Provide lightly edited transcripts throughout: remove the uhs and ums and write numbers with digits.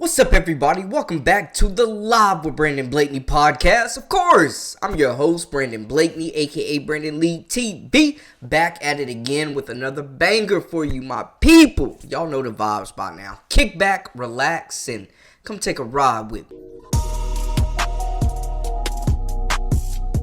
What's up, everybody? Welcome back to the Live with Brandon Blakeney podcast. Of course, I'm your host, Brandon Blakeney, aka Brandon Lee TV, back at it again with another banger for you, my people. Y'all know the vibes by now. Kick back, relax, and come take a ride with me.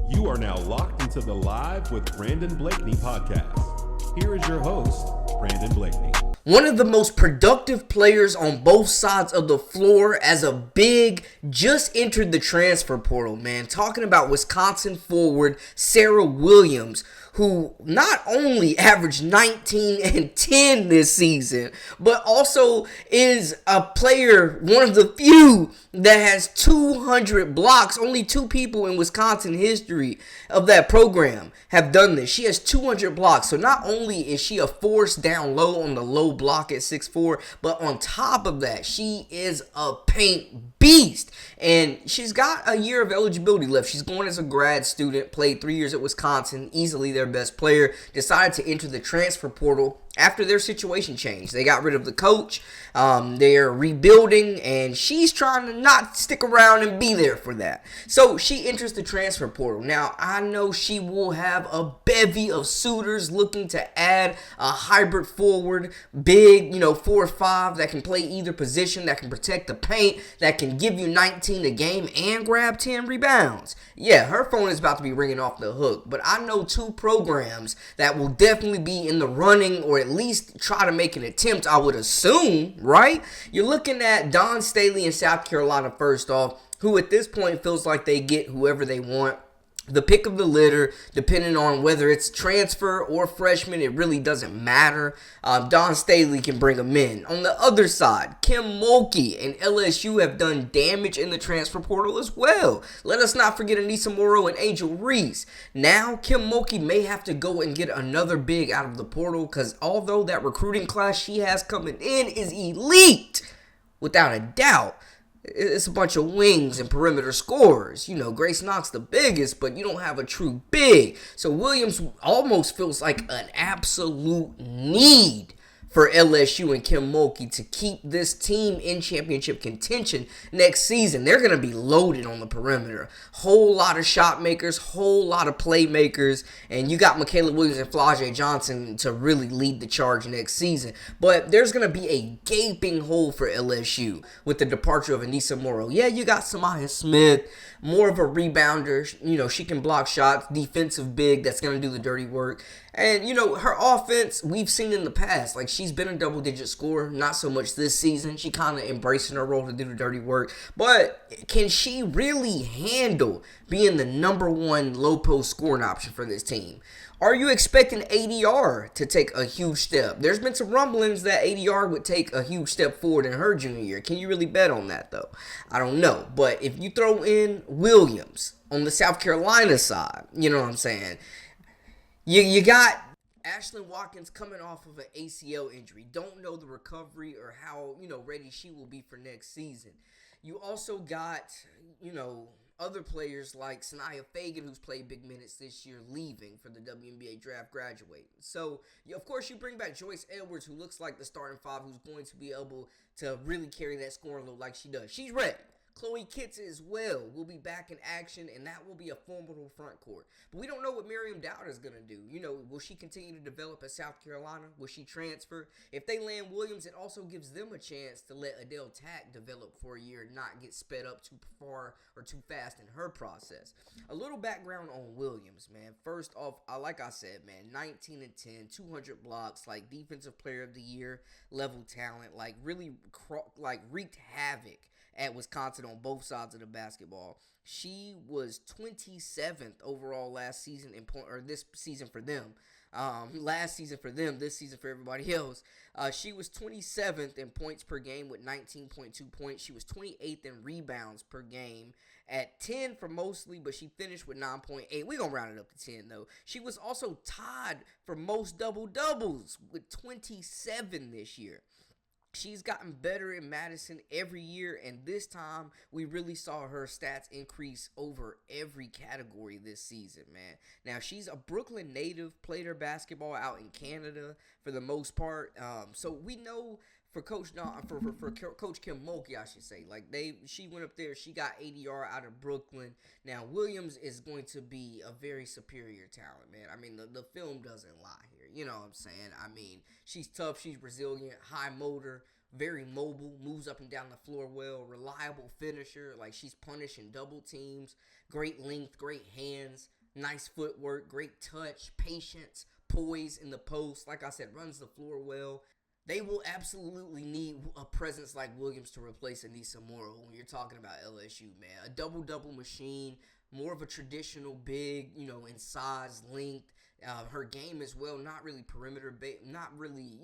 You are now locked into the Live with Brandon Blakeney podcast. Here is your host, Brandon Blakeney. One of the most productive players on both sides of the floor as a big just entered the transfer portal, man. Talking about Wisconsin forward Serah Williams, who not only averaged 19 and 10 this season, but also is a player, one of the few that has 200 blocks. Only two people in Wisconsin history of that program have done this. She has 200 blocks. So not only is she a force down low on the low block at 6'4", but on top of that, she is a paint beast. And she's got a year of eligibility left. She's going as a grad student, played 3 years at Wisconsin, easily their best player, decided to enter the transfer portal after their situation changed. They got rid of the coach. They're rebuilding, and she's trying to not stick around and be there for that. So she enters the transfer portal. Now, I know she will have a bevy of suitors looking to add a hybrid forward, big, 4-5 that can play either position, that can protect the paint, that can give you 19 a game and grab 10 rebounds. Yeah, her phone is about to be ringing off the hook, but I know two programs that will definitely be in the running, or at least try to make an attempt, I would assume, right? You're looking at Staley in South Carolina first off, who at this point feels like they get whoever they want. The pick of the litter, depending on whether it's transfer or freshman, it really doesn't matter. Staley can bring them in. On the other side, Mulkey and LSU have done damage in the transfer portal as well. Let us not forget Anissa Morrow and Angel Reese. Now, Mulkey may have to go and get another big out of the portal, because although that recruiting class she has coming in is elite, without a doubt, it's a bunch of wings and perimeter scorers. Grace Knox the biggest, but you don't have a true big. So Williams almost feels like an absolute need for LSU and Mulkey to keep this team in championship contention next season. They're going to be loaded on the perimeter. Whole lot of shot makers, whole lot of playmakers, and you got Michaela Williams and Flau'jae Johnson to really lead the charge next season. But there's going to be a gaping hole for LSU with the departure of Anissa Morrow. Yeah, you got Samaya Smith, more of a rebounder. She can block shots, defensive big that's going to do the dirty work. And, her offense, we've seen in the past. Like, she's been a double-digit scorer. Not so much this season. She kind of embracing her role to do the dirty work. But can she really handle being the number one low-post scoring option for this team? Are you expecting ADR to take a huge step? There's been some rumblings that ADR would take a huge step forward in her junior year. Can you really bet on that, though? I don't know. But if you throw in Williams on the South Carolina side, you know what I'm saying? You got Ashlyn Watkins coming off of an ACL injury. Don't know the recovery or how, ready she will be for next season. You also got, other players like Sanaya Fagan, who's played big minutes this year, leaving for the WNBA draft, graduating. So, of course, you bring back Joyce Edwards, who looks like the starting five, who's going to be able to really carry that scoring load like she does. She's ready. Chloe Kitts as well will be back in action, and that will be a formidable front court. But we don't know what Miriam Dowd is going to do. Will she continue to develop at South Carolina? Will she transfer? If they land Williams, it also gives them a chance to let Adele Tack develop for a year and not get sped up too far or too fast in her process. A little background on Williams, man. First off, like I said, man, 19 and 10, 200 blocks, like defensive player of the year level talent, like really wreaked havoc at Wisconsin on both sides of the basketball. She was 27th overall last season this season for them. Last season for them, this season for everybody else. She was 27th in points per game with 19.2 points. She was 28th in rebounds per game at 10 for mostly, but she finished with 9.8. We're going to round it up to 10, though. She was also tied for most double-doubles with 27 this year. She's gotten better in Madison every year, and this time we really saw her stats increase over every category this season, man. Now, she's a Brooklyn native, played her basketball out in Canada for the most part, so we know for Coach Coach Kim Mulkey, I should say. Like she went up there, she got ADR out of Brooklyn. Now Williams is going to be a very superior talent, man. I mean, the film doesn't lie here. You know what I'm saying? I mean, she's tough, she's resilient, high motor, very mobile, moves up and down the floor well, reliable finisher. Like, she's punishing double teams, great length, great hands, nice footwork, great touch, patience, poise in the post. Like I said, runs the floor well. They will absolutely need a presence like Williams to replace Anissa Morrow when you're talking about LSU, man. A double-double machine, more of a traditional big, in size, length. Her game as well, not really not really,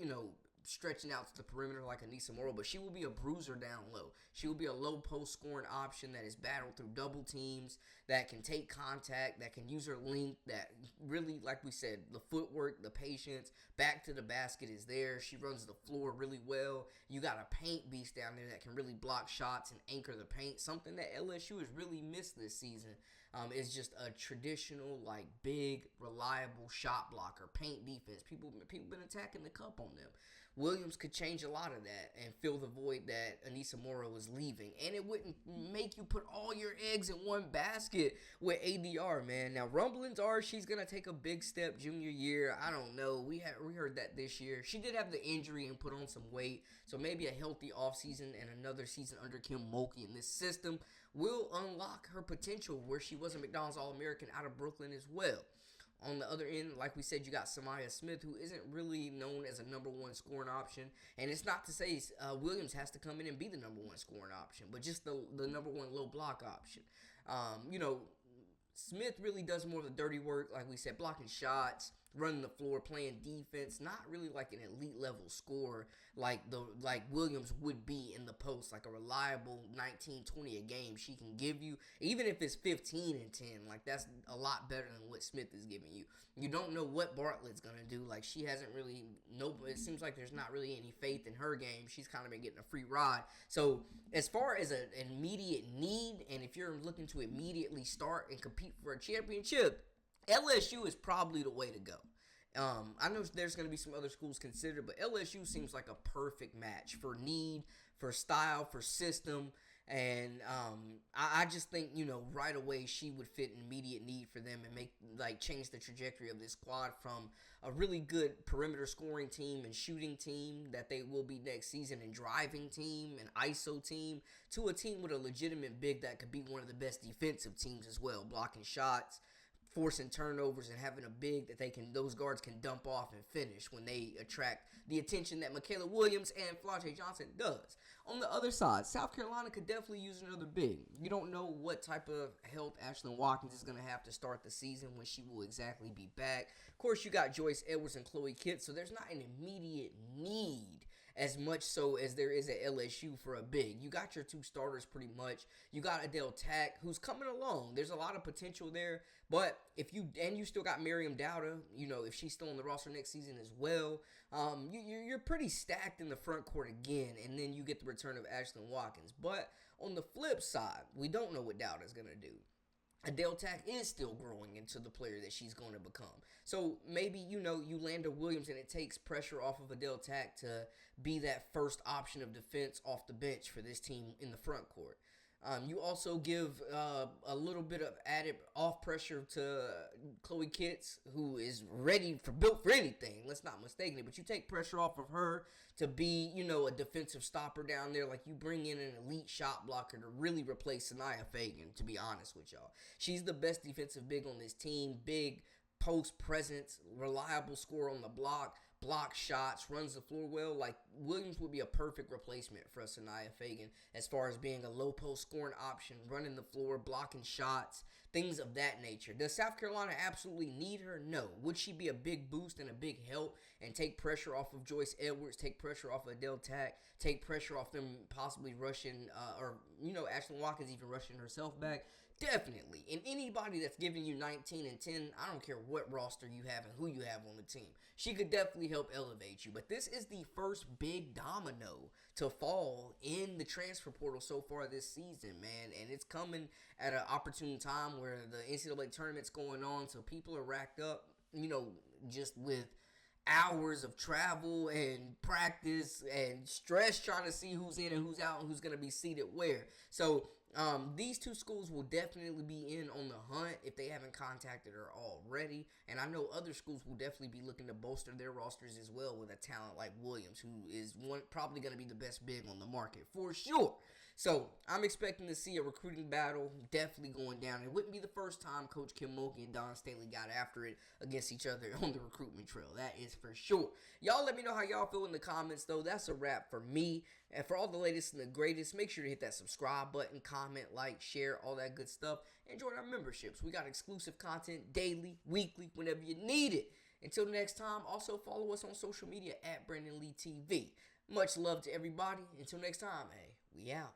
stretching out to the perimeter like Anissa Morrow, but she will be a bruiser down low. She will be a low post scoring option that is battled through double teams, that can take contact, that can use her length, that really, like we said, the footwork, the patience, back to the basket is there. She runs the floor really well. You got a paint beast down there that can really block shots and anchor the paint. Something that LSU has really missed this season is just a traditional, like, big, reliable shot blocker, paint defense. People been attacking the cup on them. Williams could change a lot of that and fill the void that Anissa Morrow is leaving. And it wouldn't make you put all your eggs in one basket with ADR, man. Now, rumblings are she's going to take a big step junior year. I don't know. We heard that this year. She did have the injury and put on some weight. So maybe a healthy offseason and another season under Kim Mulkey in this system will unlock her potential where she was a McDonald's All-American out of Brooklyn as well. On the other end, like we said, you got Samaya Smith, who isn't really known as a number one scoring option. And it's not to say Williams has to come in and be the number one scoring option, but just the number one low block option. Smith really does more of the dirty work, like we said, blocking shots, running the floor, playing defense, not really like an elite level scorer like Williams would be in the post, like a reliable 19-20 a game she can give you. Even if it's 15 and 10, like that's a lot better than what Smith is giving you. You don't know what Bartlett's gonna do. Like she hasn't really it seems like there's not really any faith in her game. She's kind of been getting a free ride. So as far as an immediate need, and if you're looking to immediately start and compete for a championship, LSU is probably the way to go. I know there's going to be some other schools considered, but LSU seems like a perfect match for need, for style, for system. And I just think, right away she would fit an immediate need for them and change the trajectory of this squad from a really good perimeter scoring team and shooting team that they will be next season, and driving team and ISO team, to a team with a legitimate big that could be one of the best defensive teams as well, blocking shots, forcing turnovers, and having a big that those guards can dump off and finish when they attract the attention that Michaela Williams and Flau'jae Johnson does. On the other side, South Carolina could definitely use another big. You don't know what type of health Ashlyn Watkins is going to have to start the season, when she will exactly be back. Of course, you got Joyce Edwards and Chloe Kitts, so there's not an immediate need as much so as there is at LSU for a big. You got your two starters pretty much. You got Adele Tack, who's coming along. There's a lot of potential there, but you still got Miriam Dowda, if she's still on the roster next season as well. You're pretty stacked in the front court again, and then you get the return of Ashlyn Watkins. But on the flip side, we don't know what Dowda's going to do. Adele Tack is still growing into the player that she's going to become. So maybe, you land a Williams and it takes pressure off of Adele Tack to be that first option of defense off the bench for this team in the front court. You also give a little bit of added off pressure to Chloe Kitts, who is built for anything. Let's not mistake it. But you take pressure off of her to be, a defensive stopper down there. Like, you bring in an elite shot blocker to really replace Sanaya Fagan, to be honest with y'all. She's the best defensive big on this team. Big post presence, reliable scorer on the block shots, runs the floor well. Like, Williams would be a perfect replacement for Sanaya Fagan as far as being a low post scoring option, running the floor, blocking shots, things of that nature. Does South Carolina absolutely need her? No. Would she be a big boost and a big help and take pressure off of Joyce Edwards, take pressure off of Adele Tack, take pressure off them possibly rushing, Ashlyn Watkins even rushing herself back? Definitely. And anybody that's giving you 19 and 10, I don't care what roster you have and who you have on the team, she could definitely help elevate you. But this is the first big domino to fall in the transfer portal so far this season, man. And it's coming at an opportune time where the NCAA tournament's going on, so people are racked up, just with hours of travel and practice and stress trying to see who's in and who's out and who's going to be seated where. So these two schools will definitely be in on the hunt if they haven't contacted her already. And I know other schools will definitely be looking to bolster their rosters as well with a talent like Williams, who is probably going to be the best big on the market for sure. So I'm expecting to see a recruiting battle definitely going down. It wouldn't be the first time Coach Kim Mulkey and Don Staley got after it against each other on the recruitment trail. That is for sure. Y'all let me know how y'all feel in the comments, though. That's a wrap for me. And for all the latest and the greatest, make sure to hit that subscribe button, comment, like, share, all that good stuff. And join our memberships. We got exclusive content daily, weekly, whenever you need it. Until next time, also follow us on social media at Brandon Lee TV. Much love to everybody. Until next time, hey, we out.